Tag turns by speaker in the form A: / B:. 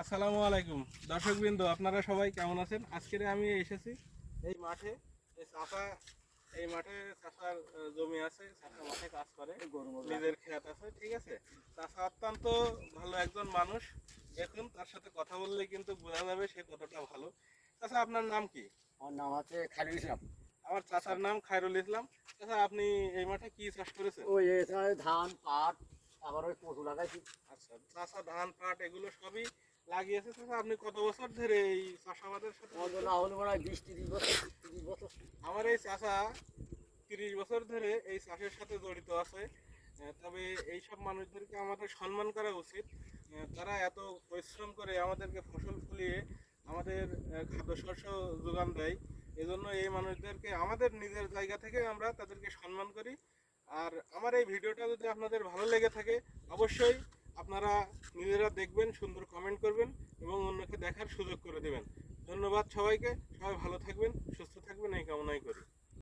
A: আসসালামু আলাইকুম দর্শকবৃন্দ, আপনারা সবাই কেমন আছেন? আজকে আমি এসেছি এই মাঠে। এই মাঠে চাষার জমি আছে, চাষা মাঠে কাজ করে, নিজের ক্ষেত আছে, ঠিক আছে। চাষা অত্যন্ত ভালো একজন মানুষ। এখন তার সাথে কথা বললে কিন্তু বোঝা যাবে সে কতটা ভালো। চাষা, আপনার নাম কি?
B: আমার নাম হচ্ছে খালিল ইসলাম।
A: আমার চাচার নাম খায়রুল ইসলাম। চাচা, আপনি এই মাঠে কি চাষ করেছেন?
B: ওই এখানে ধান পাট আবার ওই কচু লাগাইছি।
A: আচ্ছা, চাষা ধান পাট এগুলো সবই লাগিয়েছে। চাচা, আপনি কত বছর ধরে এই চাষাবাদের সাথে
B: আমার
A: যুক্ত?
B: না হলে মনে হয় 20-30 বছর।
A: আমার এই চাচা 30 বছর ধরে এই চাষের সাথে জড়িত আছে। তবে এইসব মানুষদেরকে আমাদের সম্মান করা উচিত। তারা এত পরিশ্রম করে আমাদেরকে ফসল ফলিয়ে আমাদের খাদ্যশস্য যোগান দেয়। এজন্য এই মানুষদেরকে আমাদের নিজের জায়গা থেকে আমরা তাদেরকে সম্মান করি। আর আমার এই ভিডিওটা যদি আপনাদের ভালো লেগে থাকে, অবশ্যই আপনারা নিজেরা দেখবেন, সুন্দর কমেন্ট করবেন এবং অন্যকে দেখার সুযোগ করে দেবেন। ধন্যবাদ সবাইকে। সবাই ভালো থাকবেন।